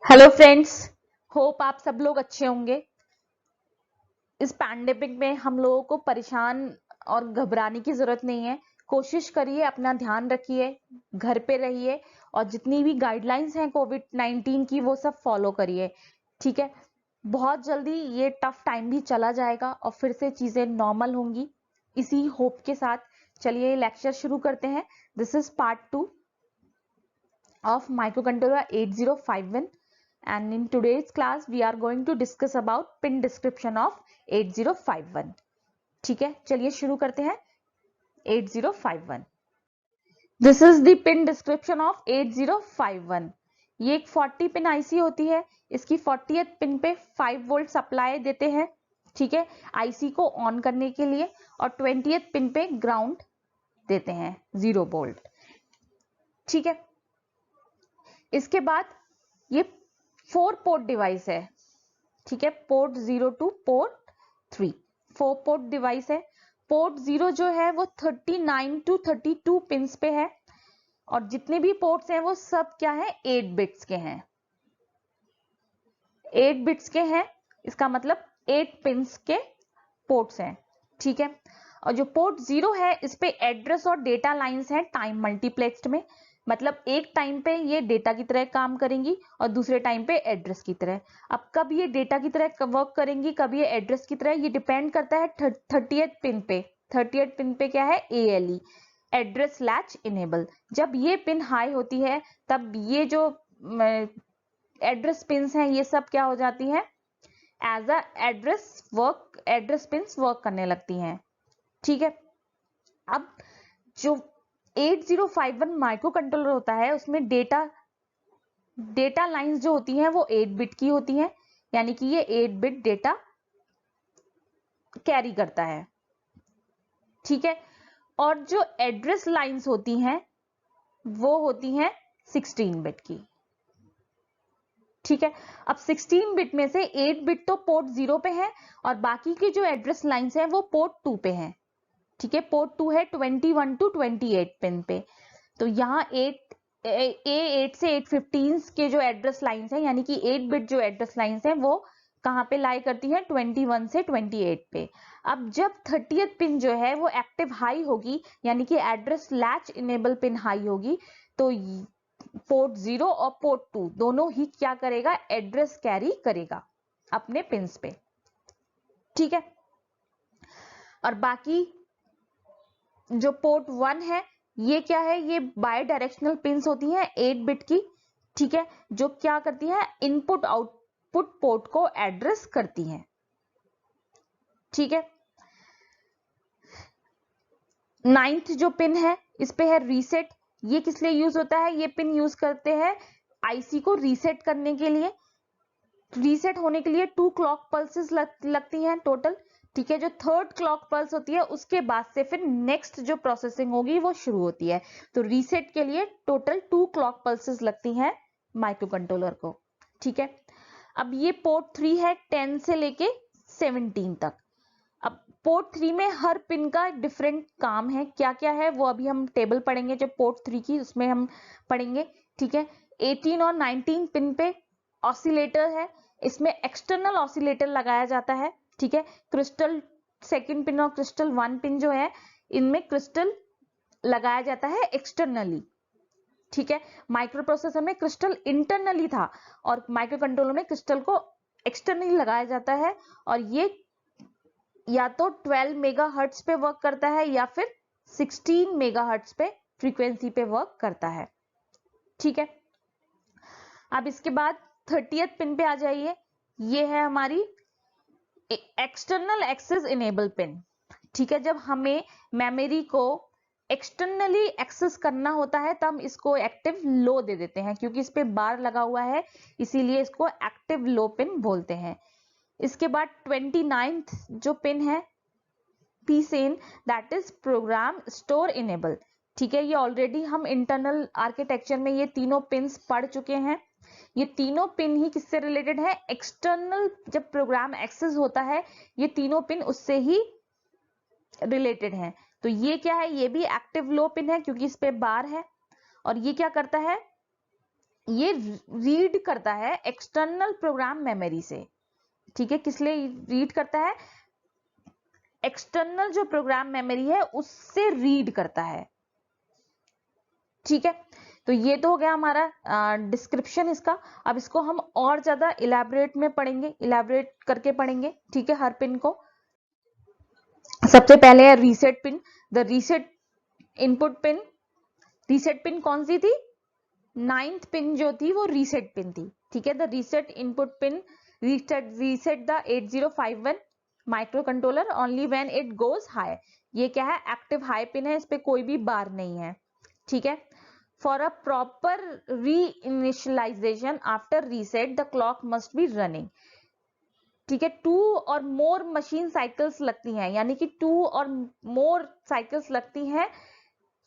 Hello friends, hope आप सब लोग अच्छे होंगे। इस पैंडेमिक में हम लोगों को परेशान और घबराने की जरूरत नहीं है। कोशिश करिए, अपना ध्यान रखिए, घर पे रहिए और जितनी भी गाइडलाइंस हैं कोविड-19 की वो सब फॉलो करिए। ठीक है, बहुत जल्दी ये टफ टाइम भी चला जाएगा और फिर से चीजें नॉर्मल होंगी। इसी होप के साथ चलिए लेक्चर शुरू करते हैं। This is part 2 of microcontroller 8051, and in today's class we are going to discuss about pin description of 8051. ठीक है, चलिए शुरू करते हैं। 8051, this is the pin description of 8051। ये एक 40 पिन आईसी होती है। इसकी 40th पिन पे 5 वोल्ट सप्लाई देते हैं, ठीक है, आईसी को ऑन करने के लिए, और 20th पिन पे ग्राउंड देते हैं 0 वोल्ट। ठीक है, इसके बाद ये 4 पोर्ट डिवाइस है। ठीक है, port 0 two port 3 4 port device है। पोर्ट 0 जो है वो 39 टू 32 पिंस पे है, और जितने भी पोर्ट्स हैं वो सब क्या है, 8 बिट्स के हैं। 8 बिट्स के हैं, इसका मतलब 8 पिंस के पोर्ट्स हैं। ठीक है, और जो पोर्ट 0 है इस पे एड्रेस और डेटा लाइंस हैं टाइम मल्टीप्लेक्स्ड में। मतलब एक टाइम पे ये डेटा की तरह काम करेंगी और दूसरे टाइम पे एड्रेस की तरह। अब कब ये डेटा की तरह वर्क करेंगी, कब ये एड्रेस की तरह, ये डिपेंड करता है 30th पिन पे। 30th पिन पे क्या है, ALE, एड्रेस लैच इनेबल। जब ये पिन हाई होती है तब ये जो एड्रेस पिन्स हैं ये सब क्या हो जाती हैं, as a address pins work करने लगती हैं। ठीक है, अब जो 8051 माइक्रो कंट्रोलर होता है उसमें डेटा लाइंस जो होती हैं वो 8 बिट की होती हैं, यानी कि ये 8 बिट डेटा कैरी करता है। ठीक है, और जो एड्रेस लाइंस होती हैं वो होती हैं 16 बिट की। ठीक है, अब 16 बिट में से 8 बिट तो पोर्ट 0 पे है और बाकी की जो एड्रेस लाइंस हैं वो पोर्ट 2 पे हैं। ठीक है, पोर्ट 2 है 21 टू 28 पिन पे। तो यहाँ A8 से 815 के जो एड्रेस लाइंस हैं, यानी कि 8 बिट जो एड्रेस लाइंस हैं वो कहाँ पे लाई करती हैं, 21 से 28 पे। अब जब 30th पिन जो है वो एक्टिव हाई होगी, यानी कि address latch enable pin high होगी, तो पोर्ट 0 और पोर्ट 2 दोनों ही क्या करेगा, एड्रेस कैरी करेगा अपने पिन्स पे। ठीक है, और बाकी जो पोर्ट 1 है ये क्या है, ये बाय डायरेक्शनल पिन्स होती हैं 8 बिट की। ठीक है, जो क्या करती हैं, इनपुट आउटपुट पोर्ट को एड्रेस करती हैं। ठीक है, 9th जो पिन है इस पे है रीसेट। ये किस लिए यूज होता है, ये पिन यूज करते हैं आईसी को रीसेट करने के लिए। रीसेट होने के लिए 2 क्लॉक पल्सेस लगती हैं टोटल। ठीक है, जो 3rd क्लॉक पल्स होती है उसके बाद से फिर नेक्स्ट जो प्रोसेसिंग होगी वो शुरू होती है। तो रीसेट के लिए टोटल 2 क्लॉक पल्सेस लगती हैं माइक्रो कंट्रोलर को। ठीक है, अब ये पोर्ट 3 है 10 से लेके 17 तक। अब पोर्ट 3 में हर पिन का डिफरेंट काम है, क्या क्या है वो अभी हम टेबल पढ़ेंगे जो पोर्ट 3 की, उसमें हम पढ़ेंगे। ठीक है, 18 और 19 पिन पे ऑसिलेटर है, इसमें एक्सटर्नल ऑसिलेटर लगाया जाता है। ठीक है, क्रिस्टल 2nd पिन और क्रिस्टल 1 पिन जो है इनमें क्रिस्टल लगाया जाता है एक्सटर्नली। ठीक है, माइक्रो प्रोसेसर में क्रिस्टल इंटरनली था और माइक्रो कंट्रोलर में क्रिस्टल को एक्सटर्नली लगाया जाता है, और ये या तो 12 मेगाहर्ट्ज पे वर्क करता है या फिर 16 मेगाहर्ट्ज पे फ्रीक्वेंसी पे वर्क करता है। ठीक है, अब इसके बाद 30th पिन पे आ जाइए। ये है हमारी एक्सटर्नल एक्सेस इनेबल पिन। ठीक है, जब हमें मेमोरी को एक्सटर्नली एक्सेस करना होता है तब इसको एक्टिव लो दे देते हैं, क्योंकि इस पे बार लगा हुआ है इसीलिए इसको एक्टिव लो पिन बोलते हैं। इसके बाद 29th जो पिन है PSEN, that is program store enable. ठीक है, ये ऑलरेडी हम इंटरनल आर्किटेक्चर में ये तीनों पिन्स पढ़ चुके हैं। ये तीनों पिन ही किससे रिलेटेड है, एक्सटर्नल जब प्रोग्राम एक्सेस होता है ये तीनों पिन उससे ही रिलेटेड हैं। तो ये क्या है, ये भी एक्टिव लो पिन है क्योंकि इस पे बार है, और ये क्या करता है, ये रीड करता है एक्सटर्नल प्रोग्राम मेमोरी से, ठीक है। किस लिए रीड करता है? एक्सटर्नल जो प्रोग्राम मेमोरी है उससे रीड करता है, ठीक है। तो ये तो हो गया हमारा डिस्क्रिप्शन इसका। अब इसको हम और ज्यादा इलैबोरेट में पढ़ेंगे, इलैबोरेट करके पढ़ेंगे, ठीक है, हर पिन को। सबसे पहले है reset pin. The reset input pin, reset pin कौन सी थी? 9th पिन जो थी वो रीसेट पिन थी, ठीक है। The reset input pin reset the 8051 micro controller only when it goes high. ये क्या है? एक्टिव हाई पिन है, इस पे कोई भी बार नहीं है, ठीक है। For a proper reinitialisation after reset the clock must be running, ठीक है। 2 और मोर मशीन साइकिल्स लगती हैं, यानी कि 2 और मोर साइकिल्स लगती हैं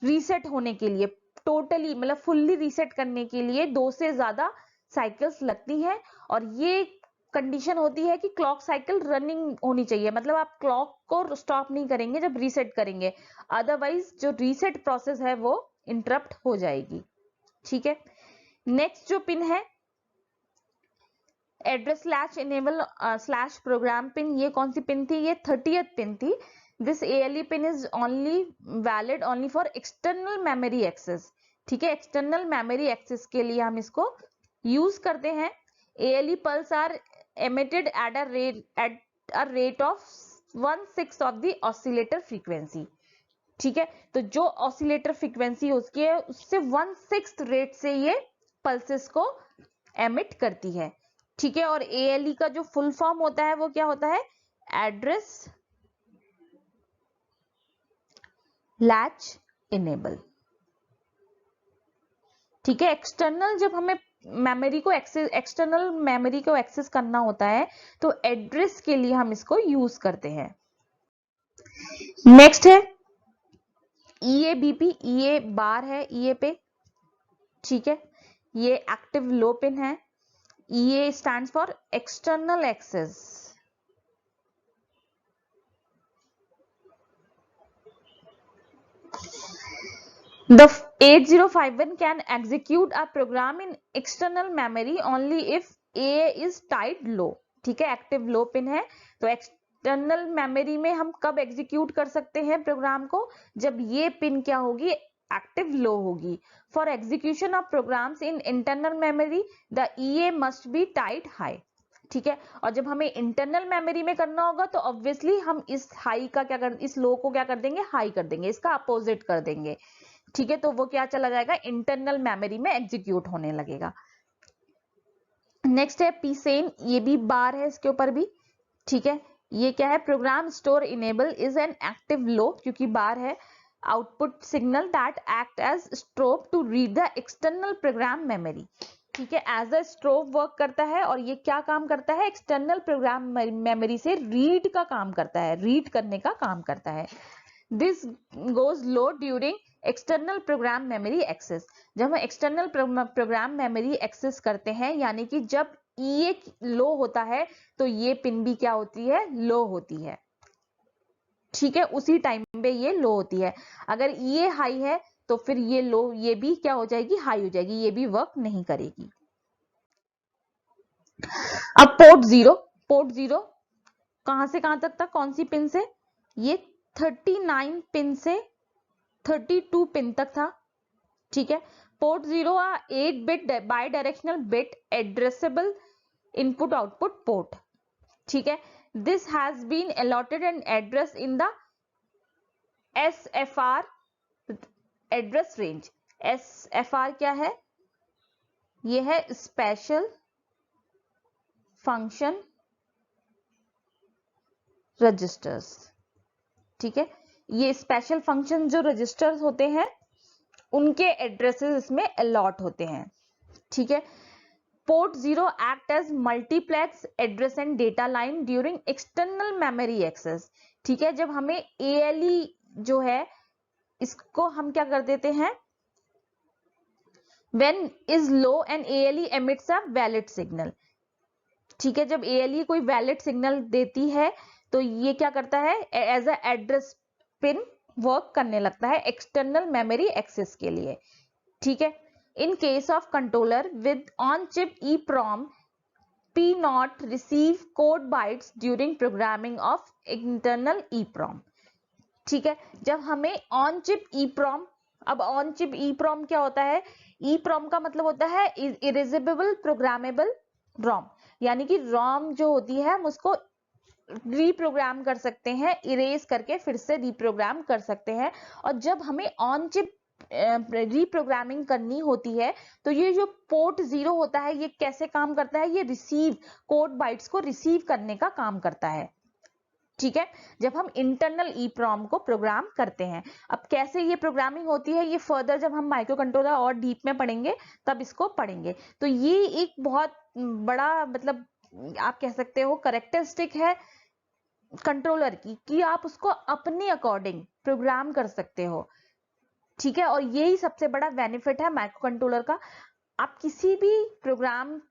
रीसेट होने के लिए। टोटली मतलब फुल्ली रीसेट करने के लिए 2 से ज्यादा साइकिल्स लगती हैं, और ये कंडीशन होती है कि क्लॉक साइकिल रनिंग होनी चाहिए, मतलब आप क्लॉक को स्टॉप नहीं करेंगे जब रीसेट करेंगे, अदरवाइज जो रीसेट प्रोसेस है वो इंटरप्ट हो जाएगी, ठीक है। नेक्स्ट जो पिन है address slash enable slash program pin, ये कौन सी पिन थी? ये 30th पिन थी। This ALE pin is only valid only for external memory access, ठीक है। एक्सटर्नल मेमोरी एक्सेस के लिए हम इसको यूज करते हैं। ALE pulse are emitted at a rate of 1/6 of the oscillator frequency, ठीक है। तो जो ऑसिलेटर फ्रीक्वेंसी उसकी है उससे 1/6 रेट से ये पल्सेस को एमिट करती है, ठीक है। और ALE का जो फुल फॉर्म होता है वो क्या होता है? एड्रेस लैच इनेबल, ठीक है। एक्सटर्नल जब हमें मेमोरी को एक्सेस, एक्सटर्नल मेमोरी को एक्सेस करना होता है तो एड्रेस के लिए हम इसको यूज करते हैं। नेक्स्ट है EA-BP, EA बार है EA पे, ठीक है। ये एक्टिव लो पिन है। EA stands for external access. The 8051 can execute a program in external memory only if A is tied low, ठीक है। एक्टिव लो पिन है, तो एक्सटर्नल मेमोरी में हम कब एग्जीक्यूट कर सकते हैं प्रोग्राम को? जब ये पिन क्या होगी? एक्टिव लो होगी। For execution of programs in internal memory the EA must be tied high, ठीक है। और जब हमें इंटरनल मेमोरी में करना होगा तो ऑब्वियसली हम इस हाई का क्या कर, इस लो को क्या कर देंगे? हाई कर देंगे, इसका अपोजिट कर देंगे, ठीक है। तो वो क्या चला जाएगा? इंटरनल मेमोरी में एग्जीक्यूट होने लगेगा। नेक्स्ट है पीसेन, ये भी बार है इसके ऊपर भी, ठीक है। ये क्या है? Program store enable is an active low, क्योंकि बार है। Output signal that act as strobe to read the external program memory, ठीक है। एज अ स्ट्रोब वर्क करता है, और ये क्या काम करता है? एक्सटर्नल प्रोग्राम मेमोरी से रीड का काम करता है, रीड करने का काम करता है। This goes low during external program memory access. जब हम एक्सटर्नल प्रोग्राम मेमोरी एक्सेस करते हैं, यानी कि जब EA लो होता है तो ये पिन भी क्या होती है? लो होती है, ठीक है। उसी टाइम पे ये लो होती है। अगर EA हाई है तो फिर ये लो, ये भी क्या हो जाएगी? हाई हो जाएगी, ये भी वर्क नहीं करेगी। अब पोर्ट जीरो कहां से कहां तक था? कौन सी पिन से? ये 39 पिन से 32 पिन तक था, ठीक है। Port 0 8 bit bidirectional bit addressable input output port, ठीक है। This has been allotted an address in the SFR address range. SFR क्या है? ये है स्पेशल फंक्शन रजिस्टर्स, ठीक है। ये स्पेशल फंक्शन जो रजिस्टर्स होते हैं उनके एड्रेसेस इसमें अलॉट होते हैं, ठीक है। Port 0 act as multiplex address and data line during external memory access, ठीक है। जब हमें ALE जो है इसको हम क्या कर देते हैं? When is low and ALE emits a valid signal, ठीक है। जब ALE कोई वैलिड सिग्नल देती है तो ये क्या करता है? As a address pin work करने लगता है एक्सटर्नल मेमोरी एक्सेस के लिए, ठीक है। In case of controller with on-chip EEPROM, P0 receive code bytes during programming of internal EEPROM. ठीक है, जब हमें ऑन चिप EEPROM, अब ऑन चिप EEPROM क्या होता है? EEPROM का मतलब होता है इरेजेबल प्रोग्रामेबल रोम, यानी कि रोम जो होती है हम उसको रीप्रोग्राम कर सकते हैं, इरेज करके फिर से रीप्रोग्राम कर सकते हैं। और जब हमें ऑन चिप रीप्रोग्रामिंग करनी होती है तो ये जो पोर्ट 0 होता है ये कैसे काम करता है? ये रिसीव कोड बाइट्स को रिसीव करने का काम करता है। ठीक है, जब हम इंटरनल EEPROM को प्रोग्राम करते हैं। अब कैसे ये प्रोग्रामिंग होती है ये फर्दर जब हम माइक्रो कंट्रोलर और डीप में पढ़ेंगे तब इसको पढ़ेंगे। तो ये एक बहुत बड़ा मतलब आप कह सकते हो कैरेक्टरिस्टिक है कंट्रोलर की कि आप उसको अपने अकॉर्डिंग प्रोग्राम कर सकते हो। ठीक है, और यही सबसे बड़ा बेनिफिट है माइक्रो कंट्रोलर का। आप किसी भी प्रोग्राम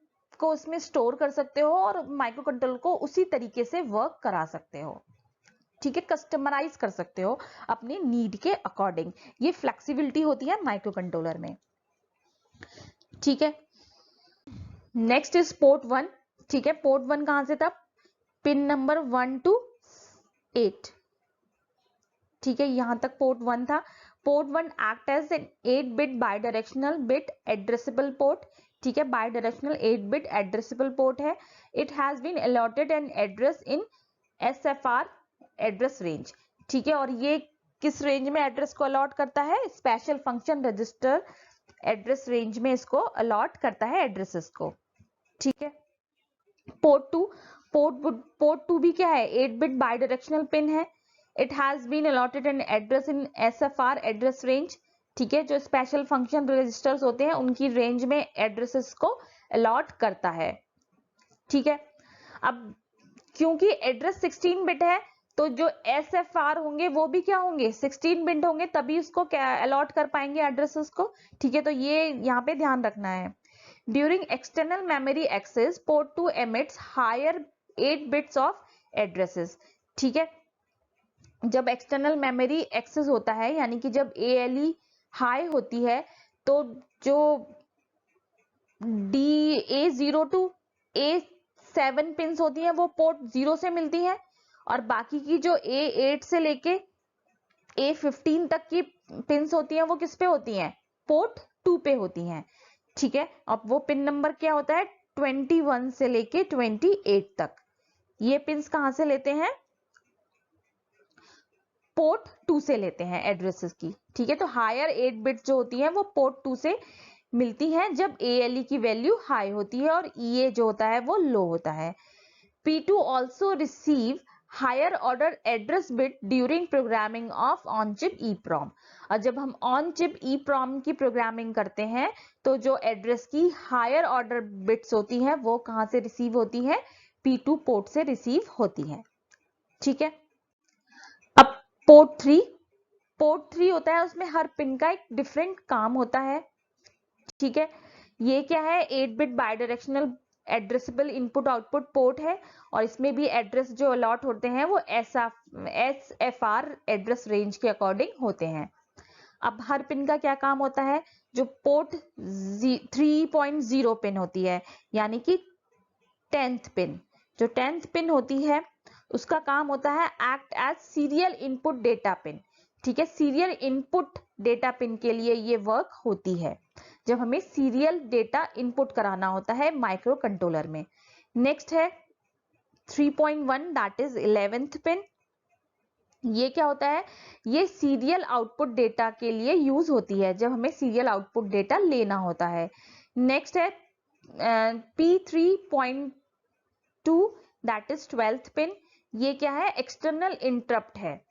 को उसमें स्टोर कर सकते हो और माइक्रो कंट्रोलर को उसी तरीके से वर्क करा सकते हो। ठीक है, कस्टमाइज कर सकते हो अपनी नीड के अकॉर्डिंग। ये फ्लेक्सिबिलिटी होती है माइक्रो कंट्रोलर में। ठीक है, नेक्स्ट इज पोर्ट 1। ठीक है, पोर्ट 1 कहां से था? Pin number 1 to 8। ठीक है, यहां तक पोर्ट 1 था। Port 1 act as an 8-bit bidirectional bit addressable port. ठीक है, बाइडायरेक्शनल 8-bit एड्रेसेबल पोर्ट है। It has been allotted an address in SFR address range. ठीक है, और ये किस रेंज में एड्रेस को अलॉट करता है? Special function register address range में इसको अलॉट करता है एड्रेसेस को। ठीक है, पोर्ट 2 भी क्या है? 8-bit बाइडायरेक्शनल पिन है। It has been allotted an address in SFR address range. ठीक है, जो स्पेशल फंक्शन रजिस्टर्स होते हैं उनकी रेंज में एड्रेसेस को अलॉट करता है। ठीक है, अब क्योंकि एड्रेस 16-bit है तो जो SFR होंगे वो भी क्या होंगे? 16-bit होंगे, तभी उसको क्या अलॉट कर पाएंगे एड्रेसेस को। ठीक है, तो ये यहाँ पे ध्यान रखना है। During external memory access port 2 emits higher 8 bits of addresses. ठीक है, जब एक्सटर्नल मेमोरी एक्सेस होता है यानी कि जब ALE हाई होती है तो जो A0 to A7 पिंस होती हैं वो पोर्ट 0 से मिलती हैं, और बाकी की जो A8 से लेके A15 तक की पिंस होती हैं वो किस पे होती हैं? पोर्ट 2 पे होती हैं। ठीक है, अब वो पिन नंबर क्या होता है? 21 से लेके 28 तक। ये पिंस कहां से लेते हैं? पोर्ट 2 से लेते हैं एड्रेसेस की। ठीक है, तो हायर 8 बिट्स जो होती हैं वो पोर्ट 2 से मिलती हैं जब ALE की वैल्यू हाई होती है और EA जो होता है वो लो होता है। P2 also receive higher order address bit during programming of on-chip EEPROM। और जब हम on-chip EEPROM की प्रोग्रामिंग करते हैं तो जो एड्रेस की हायर ऑर्डर बिट्स होती हैं वो कहां से रिसीव होती हैं? P2 पोर्ट से रिसीव होती हैं। ठीक है, अब पोर्ट 3 होता है, उसमें हर पिन का एक डिफरेंट काम होता है। ठीक है, ये क्या है? 8-bit bidirectional addressable input output port है, और इसमें भी एड्रेस जो अलॉट होते हैं वो SFR एड्रेस रेंज के अकॉर्डिंग होते हैं। अब हर पिन का क्या काम होता है? जो पोर्ट 3.0 पिन होती है यानी कि 10th पिन, जो 10th पिन होती है उसका काम होता है act as serial input data pin. ठीक है, सीरियल इनपुट डेटा पिन के लिए ये वर्क होती है जब हमें सीरियल डेटा इनपुट कराना होता है माइक्रो कंट्रोलर में। नेक्स्ट है 3.1 दैट इज 11th पिन। ये क्या होता है? ये सीरियल आउटपुट डेटा के लिए यूज होती है जब हमें सीरियल आउटपुट डेटा लेना होता है। नेक्स्ट है P3.2 that is 12th pin. ये क्या है? एक्सटर्नल इंटरप्ट है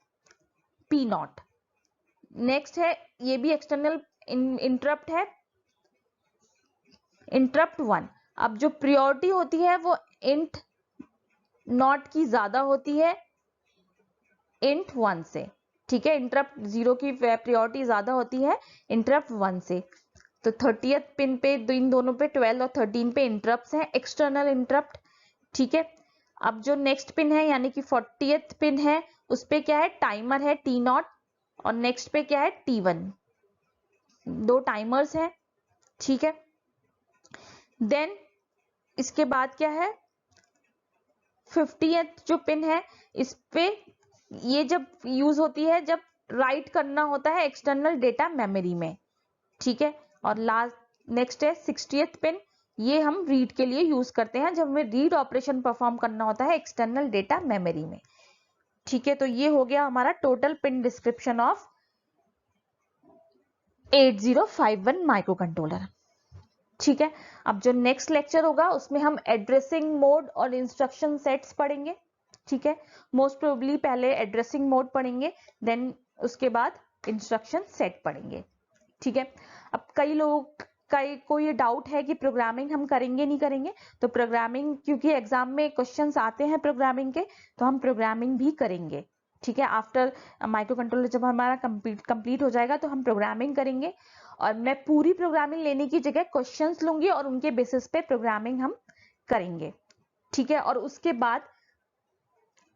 P0। नेक्स्ट है, ये भी एक्सटर्नल इंटरप्ट है, इंटरप्ट 1। अब जो प्रायोरिटी होती है वो इंट नॉट की ज्यादा होती है इंट 1 से। ठीक है, इंटरप्ट 0 की प्रायोरिटी ज्यादा होती है इंटरप्ट 1 से। तो 30th पिन पे इन दोनों पे 12 और 13 पे इंटरप्ट हैं, एक्सटर्नल इंटरप्ट। ठीक है, अब जो नेक्स्ट पिन है यानी कि 40th पिन है उस पे क्या है? टाइमर है T0, और नेक्स्ट पे क्या है? T1। दो टाइमर्स हैं। ठीक है। देन इसके बाद क्या है, 50th जो पिन है, इस पे ये जब यूज होती है जब राइट करना होता है एक्सटर्नल डेटा मेमोरी में, ठीक है। और लास्ट नेक्स्ट है 60th पिन, ये हम रीड के लिए यूज करते हैं जब हमें रीड ऑपरेशन परफॉर्म करना होता है एक्सटर्नल डेटा मेमोरी में, ठीक है। तो ये हो गया हमारा total pin description of 8051 micro controller, ठीक है। अब जो नेक्स्ट लेक्चर होगा उसमें हम एड्रेसिंग मोड और इंस्ट्रक्शन सेट्स पढ़ेंगे, ठीक है। मोस्ट प्रोबेबली पहले एड्रेसिंग मोड पढ़ेंगे, देन उसके बाद इंस्ट्रक्शन सेट पढ़ेंगे, ठीक है। अब कई लोग को ये डाउट है कि प्रोग्रामिंग हम करेंगे नहीं करेंगे, तो प्रोग्रामिंग क्योंकि एग्जाम में क्वेश्चंस आते हैं प्रोग्रामिंग के, तो हम प्रोग्रामिंग भी करेंगे, ठीक है। आफ्टर माइक्रो कंट्रोलर जब हमारा कंप्लीट हो जाएगा तो हम प्रोग्रामिंग करेंगे, और मैं पूरी प्रोग्रामिंग लेने की जगह क्वेश्चंस लूंगी और उनके बेसिस पे प्रोग्रामिंग हम करेंगे, ठीक है। और उसके बाद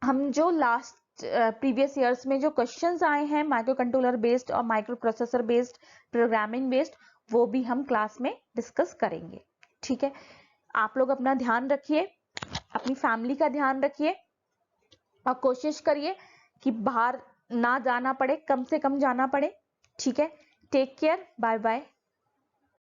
हम जो लास्ट प्रीवियस ईयर्स में जो क्वेश्चंस आए हैं माइक्रो कंट्रोलर बेस्ड और micro processor based programming based, वो भी हम क्लास में डिस्कस करेंगे, ठीक है। आप लोग अपना ध्यान रखिए, अपनी फैमिली का ध्यान रखिए, और कोशिश करिए कि बाहर ना जाना पड़े, कम से कम जाना पड़े, ठीक है। Take care, bye bye.